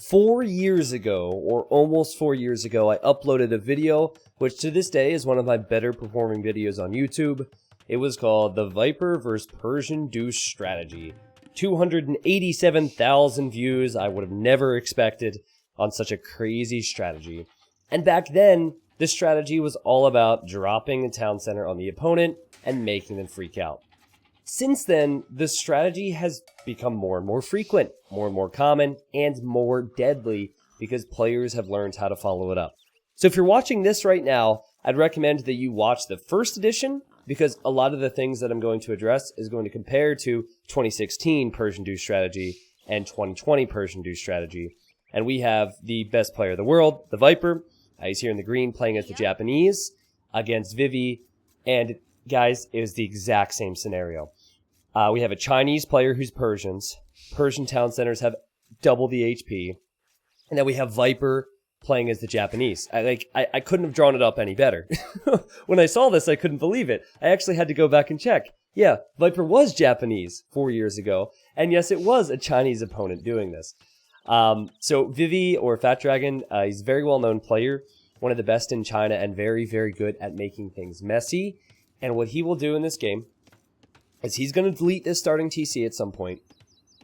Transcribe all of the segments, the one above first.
4 years ago, or almost 4 years ago, I uploaded a video, which to this day is one of my better performing videos on YouTube. It was called TheViper vs. Persian Douche Strategy. 287,000 views. I would have never expected on such a crazy strategy. And back then, this strategy was all about dropping a town center on the opponent and making them freak out. Since then, the strategy has become more and more frequent, more and more common, and more deadly because players have learned how to follow it up. So if you're watching this right now, I'd recommend that you watch the first edition because a lot of the things that I'm going to address is going to compare to 2016 Persian Douche strategy and 2020 Persian Douche strategy. And we have the best player of the world, TheViper. He's here in the green playing as the Japanese against Vivi. And guys, it was the exact same scenario. We have a Chinese player who's Persians. Persian Town Centers have double the HP. And then we have Viper playing as the Japanese. I couldn't have drawn it up any better. When I saw this, I couldn't believe it. I actually had to go back and check. Yeah, Viper was Japanese 4 years ago. And yes, it was a Chinese opponent doing this. So Vivi, or Fat Dragon, he's a very well-known player. One of the best in China and very, very good at making things messy. And what he will do in this game is he's going to delete this starting TC at some point.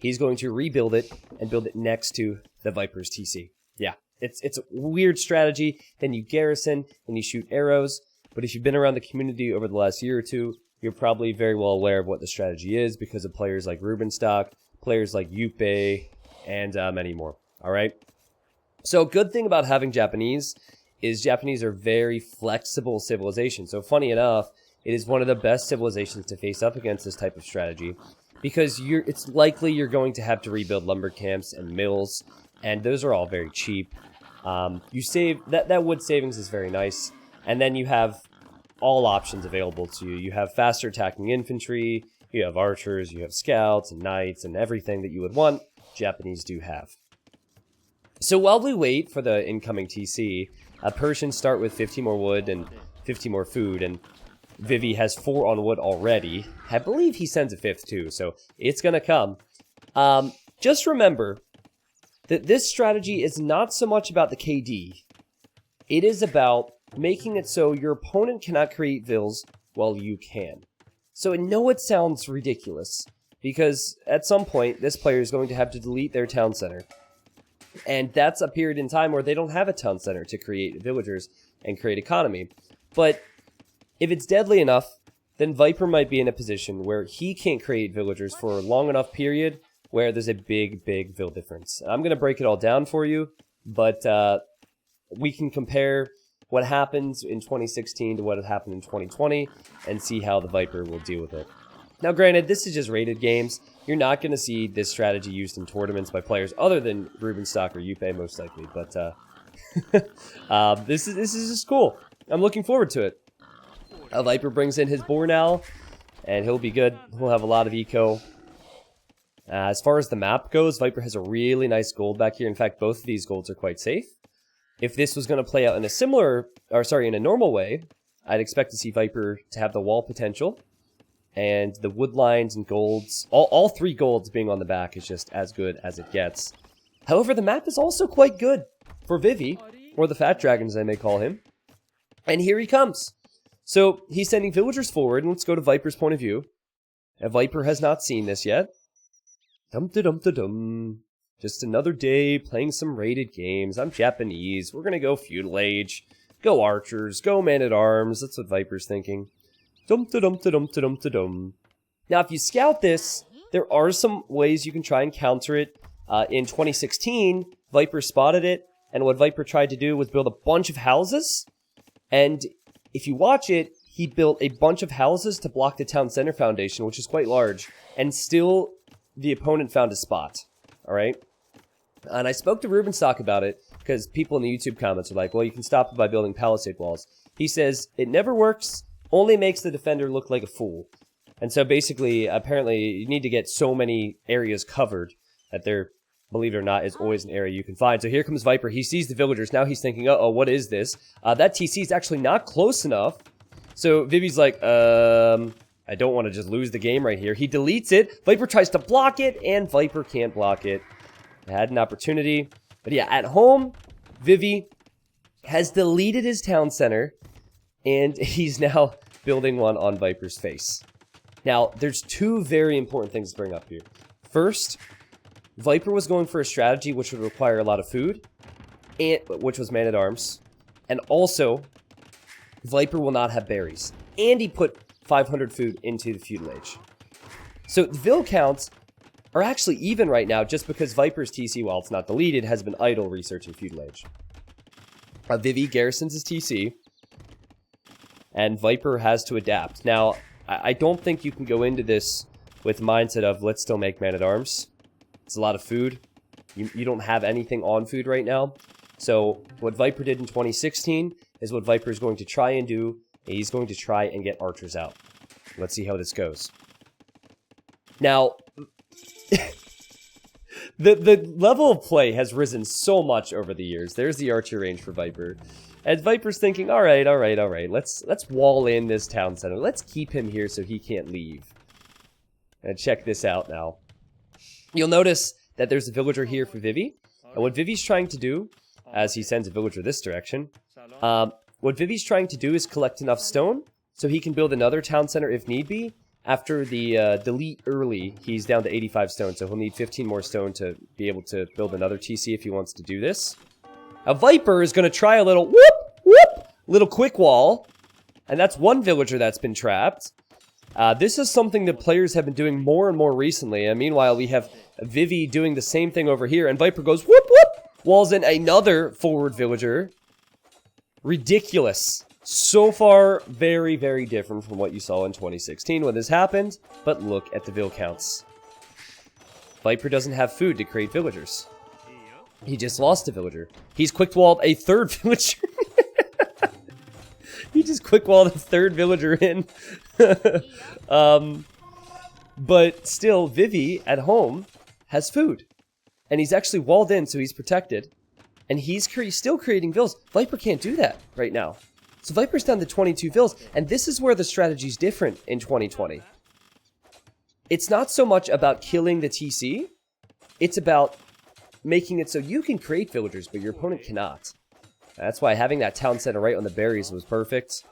He's going to rebuild it and build it next to the Viper's TC. Yeah, it's a weird strategy. Then you garrison, then you shoot arrows. But if you've been around the community over the last year or two, you're probably very well aware of what the strategy is because of players like Rubenstock, players like Yupe, and many more. All right? So good thing about having Japanese is Japanese are very flexible civilizations. So funny enough, it is one of the best civilizations to face up against this type of strategy because it's likely you're going to have to rebuild lumber camps and mills, and those are all very cheap. You save that wood savings is very nice, and then you have all options available to you. You have faster attacking infantry, you have archers, you have scouts and knights, and everything that you would want, Japanese do have. So while we wait for the incoming TC, Persians start with 50 more wood and 50 more food, and Vivi has 4 on wood already. I believe he sends a 5th too, so it's gonna come. Just remember that this strategy is not so much about the KD. It is about making it so your opponent cannot create vills while you can. So I know it sounds ridiculous, because at some point, this player is going to have to delete their town center. And that's a period in time where they don't have a town center to create villagers and create economy. But if it's deadly enough, then Viper might be in a position where he can't create villagers for a long enough period where there's a big, big vill difference. I'm going to break it all down for you, but we can compare what happens in 2016 to what had happened in 2020 and see how the Viper will deal with it. Now, granted, this is just rated games. You're not going to see this strategy used in tournaments by players other than Rubenstock or Yupe, most likely. But this is just cool. I'm looking forward to it. Viper brings in his boar now, and he'll be good. He'll have a lot of eco. As far as the map goes, Viper has a really nice gold back here. In fact, both of these golds are quite safe. If this was going to play out in in a normal way, I'd expect to see Viper to have the wall potential. And the wood lines and golds, all 3 golds being on the back is just as good as it gets. However, the map is also quite good for Vivi, or the Fat Dragon as I may call him. And here he comes. So he's sending villagers forward, and let's go to Viper's point of view. And Viper has not seen this yet. Dum-da-dum-da-dum. Just another day playing some rated games. I'm Japanese. We're going to go feudal age. Go archers. Go man-at-arms. That's what Viper's thinking. Dum-da-dum-da-dum-da-dum-da-dum. Now, if you scout this, there are some ways you can try and counter it. In 2016, Viper spotted it, and what Viper tried to do was build a bunch of houses. And if you watch it, he built a bunch of houses to block the town center foundation, which is quite large, and still the opponent found a spot. All right? And I spoke to Rubenstock about it, because people in the YouTube comments are like, well, you can stop it by building palisade walls. He says, it never works, only makes the defender look like a fool. And so basically, apparently, you need to get so many areas covered that there, believe it or not, is always an area you can find. So here comes Viper. He sees the villagers. Now he's thinking, uh-oh, what is this? That TC is actually not close enough. So Vivi's like, I don't want to just lose the game right here. He deletes it. Viper tries to block it, and Viper can't block it. Had an opportunity. But yeah, at home, Vivi has deleted his town center, and he's now building one on Viper's face. Now, there's two very important things to bring up here. First, Viper was going for a strategy which would require a lot of food, and which was man-at-arms. And also, Viper will not have berries. And he put 500 food into the feudal age. So the vill counts are actually even right now just because Viper's TC, while it's not deleted, has been idle researching feudal age. Vivi garrisons his TC, and Viper has to adapt. Now, I don't think you can go into this with the mindset of, let's still make man-at-arms. It's a lot of food. You don't have anything on food right now. So, what Viper did in 2016 is what Viper is going to try and do. He's going to try and get archers out. Let's see how this goes. Now, the level of play has risen so much over the years. There's the archer range for Viper. And Viper's thinking, all right. Let's wall in this town center. Let's keep him here so he can't leave. And check this out now. You'll notice that there's a villager here for Vivi. And what Vivi's trying to do, as he sends a villager this direction, what Vivi's trying to do is collect enough stone so he can build another town center if need be. After the delete early, he's down to 85 stone, so he'll need 15 more stone to be able to build another TC if he wants to do this. Now, Viper is going to try a little little quick wall, and that's one villager that's been trapped. This is something that players have been doing more and more recently, and meanwhile, we have Vivi doing the same thing over here, and Viper goes walls in another forward villager. Ridiculous. So far, very, very different from what you saw in 2016 when this happened, but look at the vill counts. Viper doesn't have food to create villagers. He just lost a villager. He's quick-walled a third villager. He just quick-walled a third villager in. But still, Vivi, at home, has food. And he's actually walled in, so he's protected. And he's still creating vills. Viper can't do that right now. So Viper's down to 22 vills, and this is where the strategy's different in 2020. It's not so much about killing the TC, it's about making it so you can create villagers, but your opponent cannot. That's why having that town center right on the berries was perfect.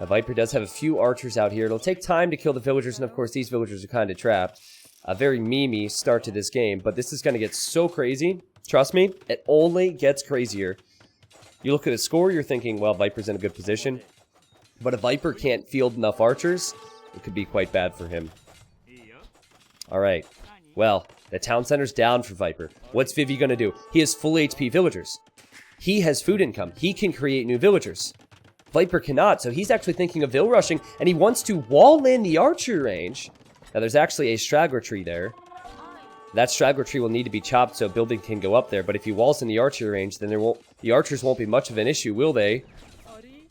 Viper does have a few archers out here. It'll take time to kill the villagers, and of course these villagers are kind of trapped. A very memey start to this game, but this is going to get so crazy. Trust me, it only gets crazier. You look at his score, you're thinking, well, Viper's in a good position. But if Viper can't field enough archers, it could be quite bad for him. Alright, well, the town center's down for Viper. What's Vivi gonna do? He has full HP villagers. He has food income. He can create new villagers. Viper cannot, so he's actually thinking of vill rushing, and he wants to wall in the archer range. Now, there's actually a straggler tree there. That straggler tree will need to be chopped so building can go up there, but if he walls in the archer range, then the archers won't be much of an issue, will they?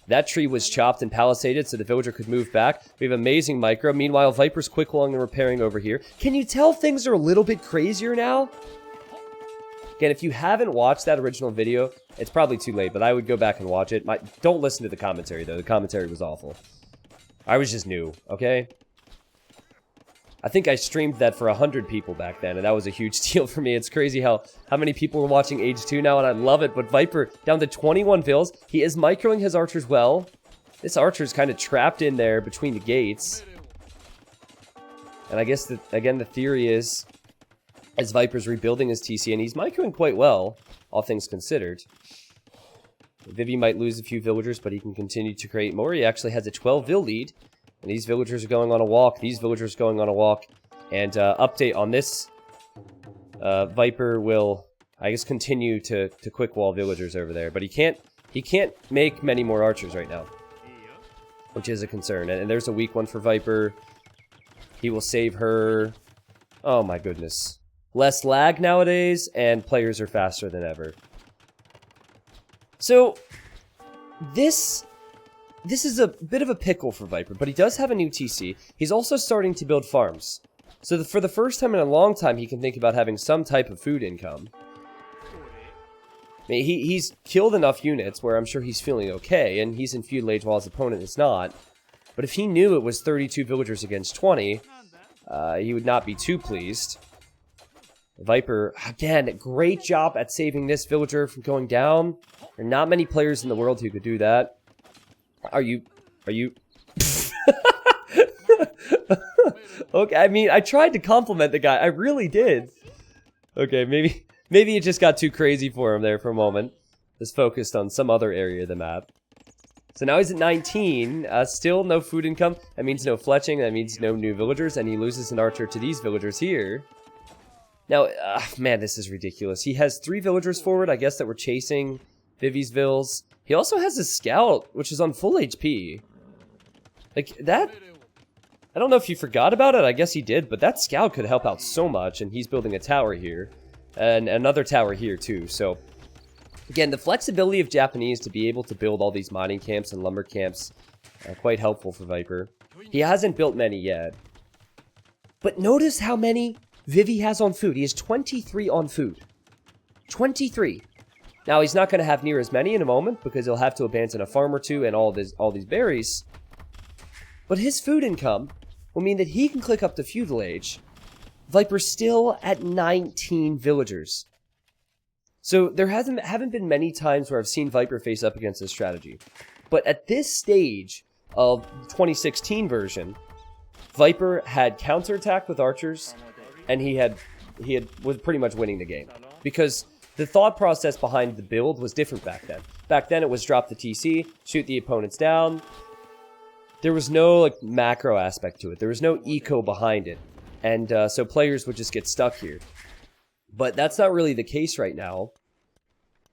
That tree was chopped and palisaded so the villager could move back. We have amazing micro. Meanwhile, Viper's quick walling and repairing over here. Can you tell things are a little bit crazier now? Again, if you haven't watched that original video, it's probably too late, but I would go back and watch it. Don't listen to the commentary, though. The commentary was awful. I was just new, okay? I think I streamed that for 100 people back then, and that was a huge deal for me. It's crazy how many people are watching Age 2 now, and I love it. But Viper, down to 21 vills. He is microing his archers well. This archer's kind of trapped in there between the gates. And I guess, again, the theory is, as Viper's rebuilding his TC, and he's microing quite well, all things considered. Vivi might lose a few villagers, but he can continue to create more. He actually has a 12 vill lead. And these villagers are going on a walk. These villagers are going on a walk. And update on this. Viper will, I guess, continue to quick wall villagers over there. But he can't make many more archers right now. Which is a concern. And there's a weak one for Viper. He will save her. Oh my goodness. Less lag nowadays, and players are faster than ever. So, this is a bit of a pickle for Viper, but he does have a new TC. He's also starting to build farms. So for the first time in a long time, he can think about having some type of food income. I mean, he's killed enough units where I'm sure he's feeling okay, and he's in feudal age while his opponent is not. But if he knew it was 32 villagers against 20, he would not be too pleased. Viper, again, great job at saving this villager from going down. There are not many players in the world who could do that. Are you... Okay, I mean, I tried to compliment the guy. I really did. Okay, maybe it just got too crazy for him there for a moment. Just focused on some other area of the map. So now he's at 19. Still no food income. That means no fletching. That means no new villagers. And he loses an archer to these villagers here. Now, man, this is ridiculous. He has 3 villagers forward, I guess, that were chasing Vivi's vills. He also has a scout, which is on full HP. Like, that... I don't know if you forgot about it. I guess he did, but that scout could help out so much, and he's building a tower here. And another tower here, too. So, again, the flexibility of Japanese to be able to build all these mining camps and lumber camps, quite helpful for Viper. He hasn't built many yet. But notice how many Vivi has on food. He has 23 on food. 23. Now, he's not going to have near as many in a moment because he'll have to abandon a farm or two and all these berries. But his food income will mean that he can click up to feudal age. Viper's still at 19 villagers. So there haven't been many times where I've seen Viper face up against this strategy. But at this stage of the 2016 version, Viper had counterattack with archers, and he was pretty much winning the game. Because the thought process behind the build was different back then. Back then it was drop the TC, shoot the opponents down. There was no like macro aspect to it. There was no eco behind it. And so players would just get stuck here. But that's not really the case right now.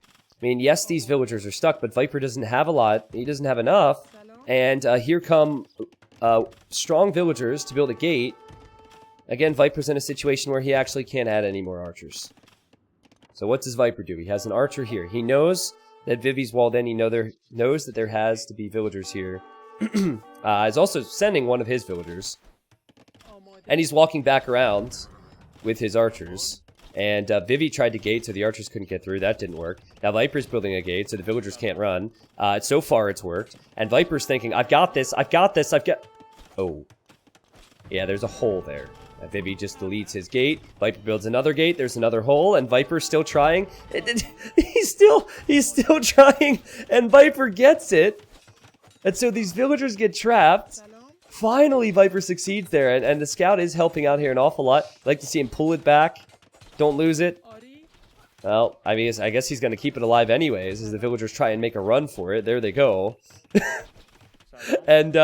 I mean, yes, these villagers are stuck, but Viper doesn't have a lot. He doesn't have enough. And here come strong villagers to build a gate. Again, Viper's in a situation where he actually can't add any more archers. So what does Viper do? He has an archer here. He knows that Vivi's walled in. He knows that there has to be villagers here. He's also sending one of his villagers. And he's walking back around with his archers. And Vivi tried to gate, so the archers couldn't get through. That didn't work. Now Viper's building a gate, so the villagers can't run. So far, it's worked. And Viper's thinking, I've got this, I've got this, I've got... Oh. Yeah, there's a hole there. Vivi just deletes his gate. Viper builds another gate. There's another hole, and Viper's still trying. He's still trying, and Viper gets it. And so these villagers get trapped. Finally, Viper succeeds there, and the scout is helping out here an awful lot. I'd like to see him pull it back. Don't lose it. Well, I mean, I guess he's going to keep it alive anyways, as the villagers try and make a run for it. There they go. And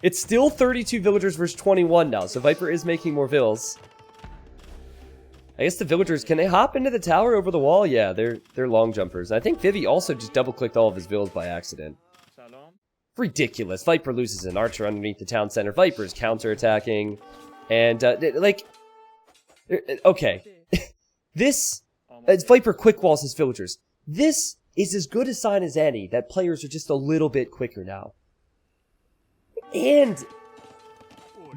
it's still 32 villagers versus 21 now, so Viper is making more vills. I guess the villagers, can they hop into the tower over the wall? Yeah, they're long jumpers. I think Vivi also just double-clicked all of his vills by accident. Ridiculous. Viper loses an archer underneath the town center. Viper's counterattacking. And, okay. This, Viper quick walls his villagers. This is as good a sign as any that players are just a little bit quicker now. And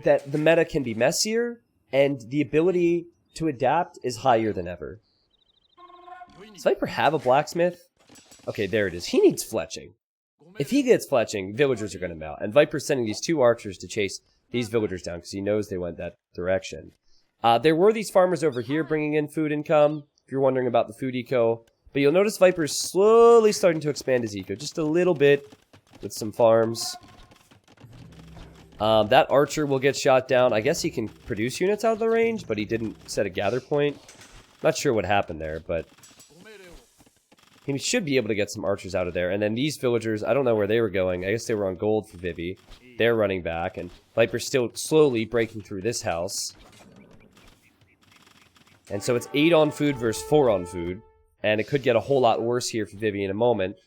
that the meta can be messier, and the ability to adapt is higher than ever. Does Viper have a blacksmith? Okay, there it is. He needs fletching. If he gets fletching, villagers are going to melt. And Viper's sending these 2 archers to chase these villagers down because he knows they went that direction. There were these farmers over here bringing in food income, if you're wondering about the food eco. But you'll notice Viper's slowly starting to expand his eco, just a little bit with some farms. That archer will get shot down. I guess he can produce units out of the range, but he didn't set a gather point. Not sure what happened there, but he should be able to get some archers out of there. And then these villagers, I don't know where they were going. I guess they were on gold for Vivi. They're running back, and Viper's still slowly breaking through this house. And so it's 8 on food versus 4 on food. And it could get a whole lot worse here for Vivi in a moment.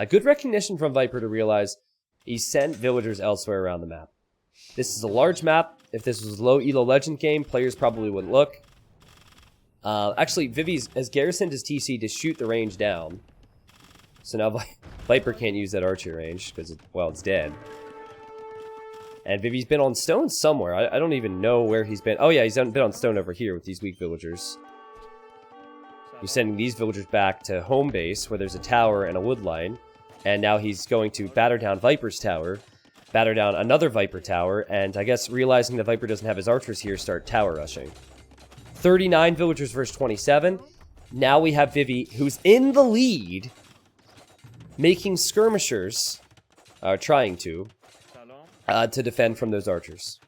Good recognition from Viper to realize he sent villagers elsewhere around the map. This is a large map. If this was a low elo legend game, players probably wouldn't look. Actually, Vivi's has garrisoned his TC to shoot the range down. So now Viper can't use that archer range because, well, it's dead. And Vivi's been on stone somewhere. I don't even know where he's been. Oh yeah, he's been on stone over here with these weak villagers. He's sending these villagers back to home base where there's a tower and a wood line. And now he's going to batter down Viper's tower, batter down another Viper tower, and I guess realizing that Viper doesn't have his archers here, start tower rushing. 39 villagers versus 27. Now we have Vivi, who's in the lead, making skirmishers, trying to defend from those archers.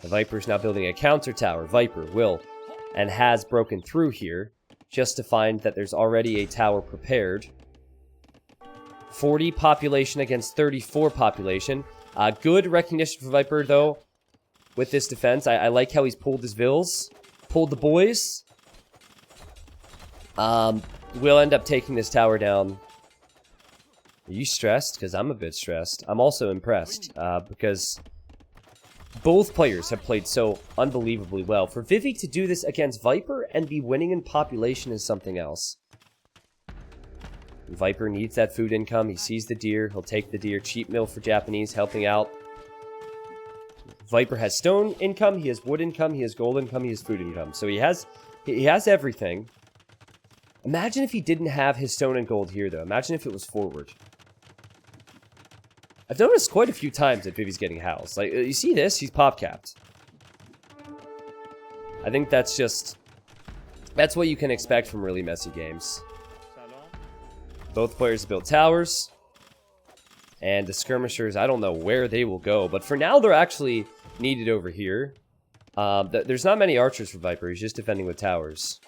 The Viper's now building a counter tower. Viper will and has broken through here just to find that there's already a tower prepared. 40 population against 34 population. Good recognition for Viper, though, with this defense. I like how he's pulled his vills, pulled the boys. We'll end up taking this tower down. Are you stressed? Because I'm a bit stressed. I'm also impressed, because both players have played so unbelievably well. For Vivi to do this against Viper and be winning in population is something else. Viper needs that food income. He sees the deer. He'll take the deer. Cheap meal for Japanese, helping out. Viper has stone income. He has wood income. He has gold income. He has food income. So he has everything. Imagine if he didn't have his stone and gold here, though. Imagine if it was forward. I've noticed quite a few times that Vivi's getting housed. Like, you see this? He's pop capped. I think that's what you can expect from really messy games. Both players built towers. And the skirmishers, I don't know where they will go. But for now, they're actually needed over here. There's not many archers for Viper. He's just defending with towers.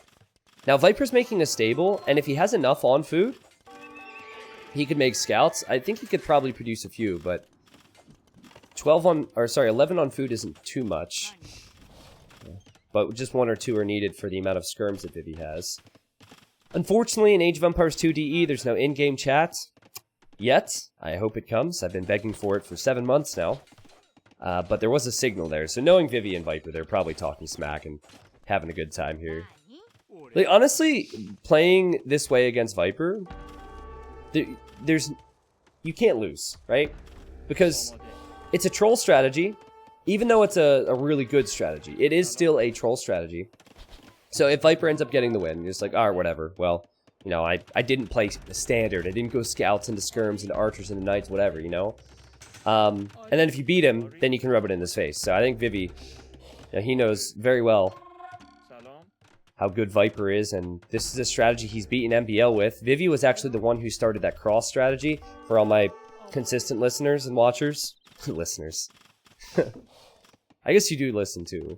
Now, Viper's making a stable. And if he has enough on food, he could make scouts. I think he could probably produce a few. But 11 on food isn't too much. But just 1 or 2 are needed for the amount of skirms that Vivi has. Unfortunately, in Age of Empires 2 DE, there's no in-game chat yet. I hope it comes. I've been begging for it for 7 months now. But there was a signal there. So knowing Vivi and Viper, they're probably talking smack and having a good time here. Like, honestly, playing this way against Viper, you can't lose, right? Because it's a troll strategy. Even though it's a really good strategy, it is still a troll strategy. So if Viper ends up getting the win, you're just like, alright, whatever. Well, you know, I didn't play the standard. I didn't go scouts into skirms, into archers, into knights, whatever, you know? And then if you beat him, then you can rub it in his face. So I think Vivi, you know, he knows very well how good Viper is, and this is a strategy he's beaten MBL with. Vivi was actually the one who started that cross strategy for all my consistent listeners and watchers. Listeners. I guess you do listen too.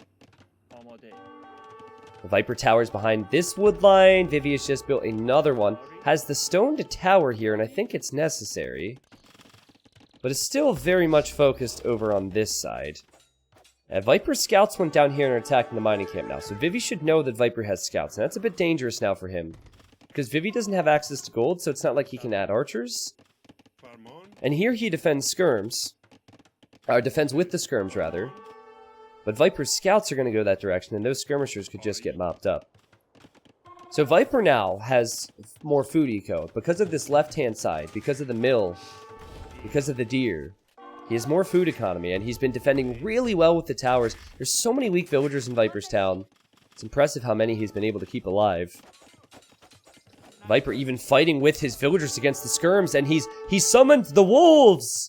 The Viper tower's behind this wood line. Vivi has just built another one. Has the stone to tower here, and I think it's necessary. But it's still very much focused over on this side. Viper scouts went down here and are attacking the mining camp now. So Vivi should know that Viper has scouts. And that's a bit dangerous now for him. Because Vivi doesn't have access to gold, so it's not like he can add archers. And here he defends skirms. Or defends with the skirms, rather. But Viper's scouts are going to go that direction, and those skirmishers could just get mopped up. So Viper now has more food eco. Because of this left-hand side, because of the mill, because of the deer, he has more food economy, and he's been defending really well with the towers. There's so many weak villagers in Viper's town. It's impressive how many he's been able to keep alive. Viper even fighting with his villagers against the skirms, and he summoned the wolves!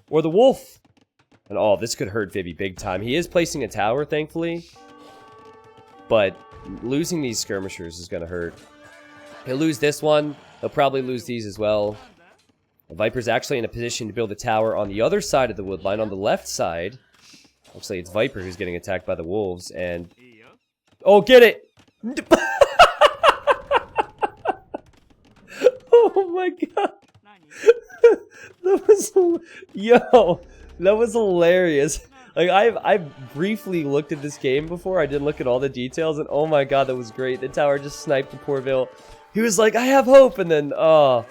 Or the wolf. And oh, this could hurt Vivi big time. He is placing a tower, thankfully. But losing these skirmishers is going to hurt. He'll lose this one. He'll probably lose these as well. The Viper's actually in a position to build a tower on the other side of the wood line, on the left side. Looks like it's Viper who's getting attacked by the wolves, and... Oh, get it! Oh my god! That was... Yo! That was hilarious. Like, I've briefly looked at this game before. I didn't look at all the details, and oh my god, that was great. The tower just sniped the poor Vil. He was like, I have hope, and then, oh...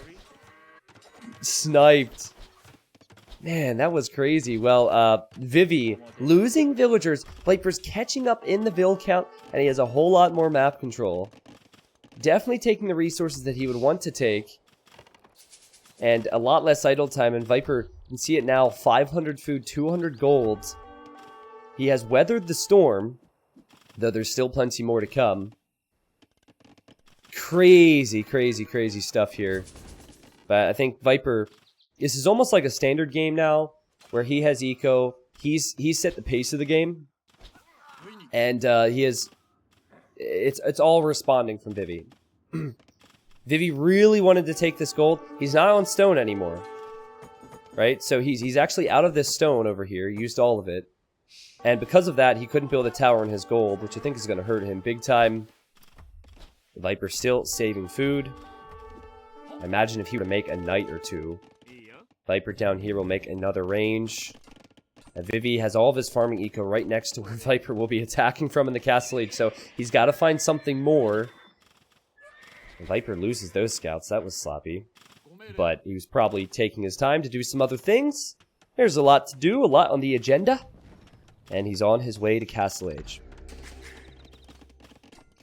sniped. Man, that was crazy. Well, Vivi losing villagers. Viper's catching up in the Vil count, and he has a whole lot more map control. Definitely taking the resources that he would want to take. And a lot less idle time, and Viper, you can see it now, 500 food, 200 gold. He has weathered the storm, though there's still plenty more to come. Crazy, crazy, crazy stuff here. But I think Viper, this is almost like a standard game now, where he has eco, he's set the pace of the game, and he has it's all responding from Vivi. Vivi really wanted to take this gold. He's not on stone anymore. Right? So he's actually out of this stone over here, used all of it. And because of that, he couldn't build a tower in his gold, which I think is going to hurt him big time. The Viper's still saving food. I imagine if he were to make a knight or two. Viper down here will make another range. And Vivi has all of his farming eco right next to where Viper will be attacking from in the castle age, so he's got to find something more. And Viper loses those scouts. That was sloppy. But he was probably taking his time to do some other things. There's a lot to do, a lot on the agenda. And he's on his way to Castle Age.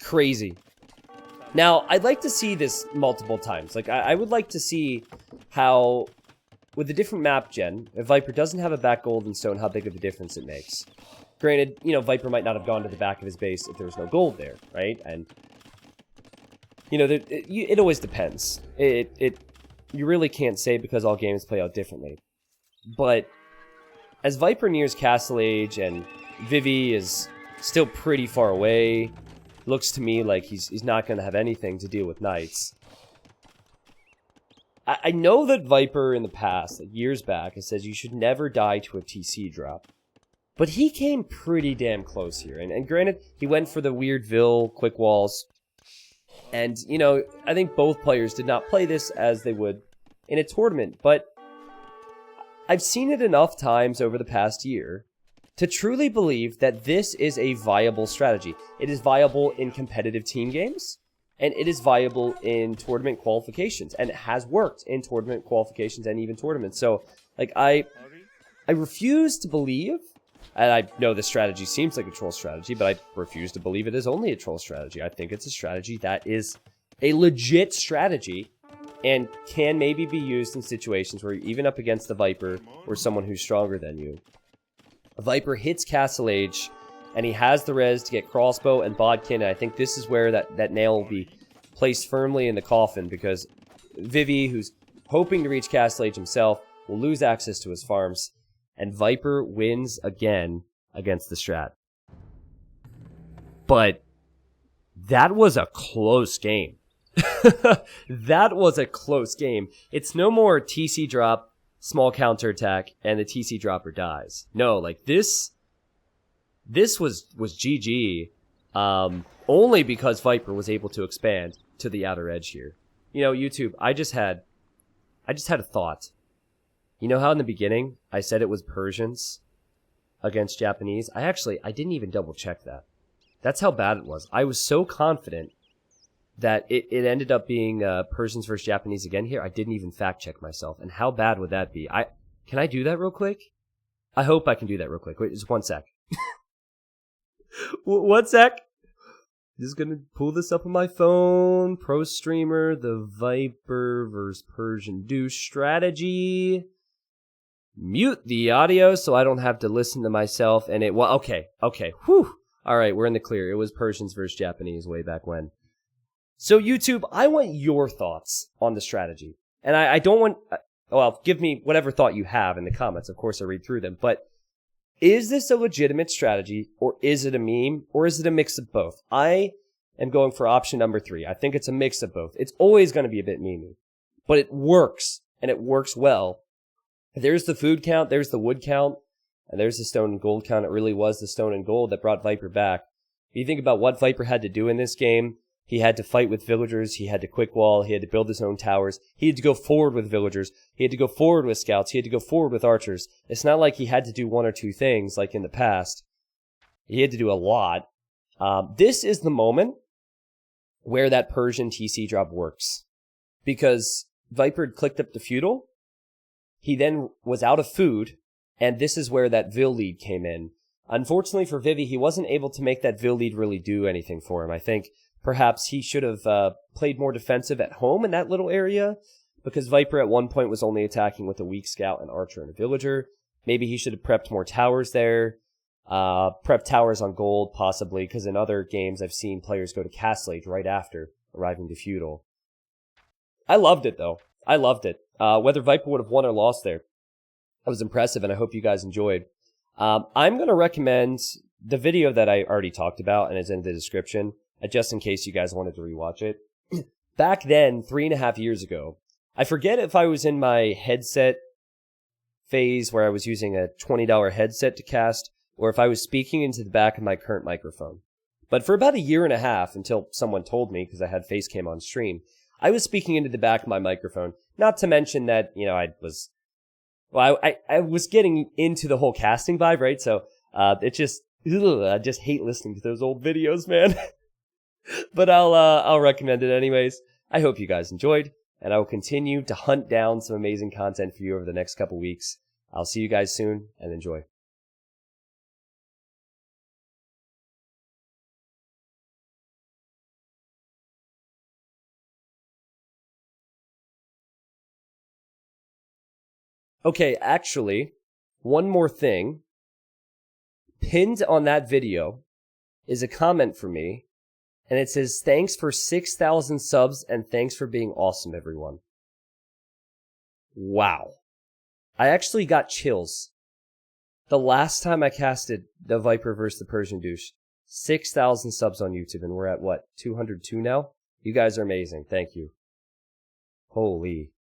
Crazy. Now, I'd like to see this multiple times. Like, I would like to see how, with the different map gen, if Viper doesn't have a back gold and stone, how big of a difference it makes. Granted, you know, Viper might not have gone to the back of his base if there was no gold there, right? And, you know, it always depends. You really can't say because all games play out differently. But as Viper nears Castle Age and Vivi is still pretty far away, looks to me like he's not going to have anything to deal with knights. I know that Viper in the past, like years back, has said you should never die to a TC drop. But he came pretty damn close here. And granted, he went for the weird Vil quick walls. And, you know, I think both players did not play this as they would in a tournament, but I've seen it enough times over the past year to truly believe that this is a viable strategy. It is viable in competitive team games, and it is viable in tournament qualifications, and it has worked in tournament qualifications and even tournaments. So, like, I refuse to believe, and I know this strategy seems like a troll strategy, but I refuse to believe it is only a troll strategy. I think it's a strategy that is a legit strategy and can maybe be used in situations where you're even up against the Viper or someone who's stronger than you. A Viper hits Castle Age, and he has the res to get crossbow and bodkin, and I think this is where that nail will be placed firmly in the coffin, because Vivi, who's hoping to reach Castle Age himself, will lose access to his farms, and Viper wins again against the strat. But that was a close game. That was a close game. It's no more TC drop, small counterattack, and the TC dropper dies. No, like this was GG, only because Viper was able to expand to the outer edge here. You know, YouTube, I just had a thought. You know how in the beginning I said it was Persians against Japanese? I didn't even double check that. That's how bad it was. I was so confident that it ended up being Persians versus Japanese again here. I didn't even fact check myself. And how bad would that be? Can I do that real quick? I hope I can do that real quick. Wait, just 1 sec. 1 sec. Just gonna pull this up on my phone. Pro streamer, the Viper versus Persian Douche strategy. Mute the audio so I don't have to listen to myself. And okay. Whew. All right, we're in the clear. It was Persians versus Japanese way back when. So YouTube, I want your thoughts on the strategy. And I don't want, well, give me whatever thought you have in the comments. Of course, I read through them. But is this a legitimate strategy, or is it a meme, or is it a mix of both? I am going for option number 3. I think it's a mix of both. It's always going to be a bit memey, but it works, and it works well. There's the food count, there's the wood count, and there's the stone and gold count. It really was the stone and gold that brought Viper back. If you think about what Viper had to do in this game, he had to fight with villagers, he had to quick wall, he had to build his own towers, he had to go forward with villagers, he had to go forward with scouts, he had to go forward with archers. It's not like he had to do 1 or 2 things like in the past. He had to do a lot. This is the moment where that Persian TC drop works. Because Viper had clicked up the feudal, he then was out of food, and this is where that Vil lead came in. Unfortunately for Vivi, he wasn't able to make that Vil lead really do anything for him. I think perhaps he should have played more defensive at home in that little area, because Viper at one point was only attacking with a weak scout, an archer, and a villager. Maybe he should have prepped more towers there. Prep towers on gold, possibly, because in other games I've seen players go to Castle Age right after arriving to feudal. I loved it, though. I loved it. Whether Viper would have won or lost there, that was impressive, and I hope you guys enjoyed. I'm going to recommend the video that I already talked about, and it's in the description. just in case you guys wanted to rewatch it. Back then, 3.5 years ago, I forget if I was in my headset phase where I was using a $20 headset to cast, or if I was speaking into the back of my current microphone. But for about 1.5 years, until someone told me, because I had face cam on stream, I was speaking into the back of my microphone. Not to mention that, I was getting into the whole casting vibe, right? So I just hate listening to those old videos, man. But I'll recommend it anyways. I hope you guys enjoyed, and I will continue to hunt down some amazing content for you over the next couple weeks. I'll see you guys soon, and enjoy. Okay, actually, one more thing. Pinned on that video is a comment from me, and it says, "Thanks for 6,000 subs, and thanks for being awesome, everyone." Wow. I actually got chills. The last time I casted TheViper versus the Persian Douche, 6,000 subs on YouTube, and we're at, 202 now? You guys are amazing. Thank you. Holy.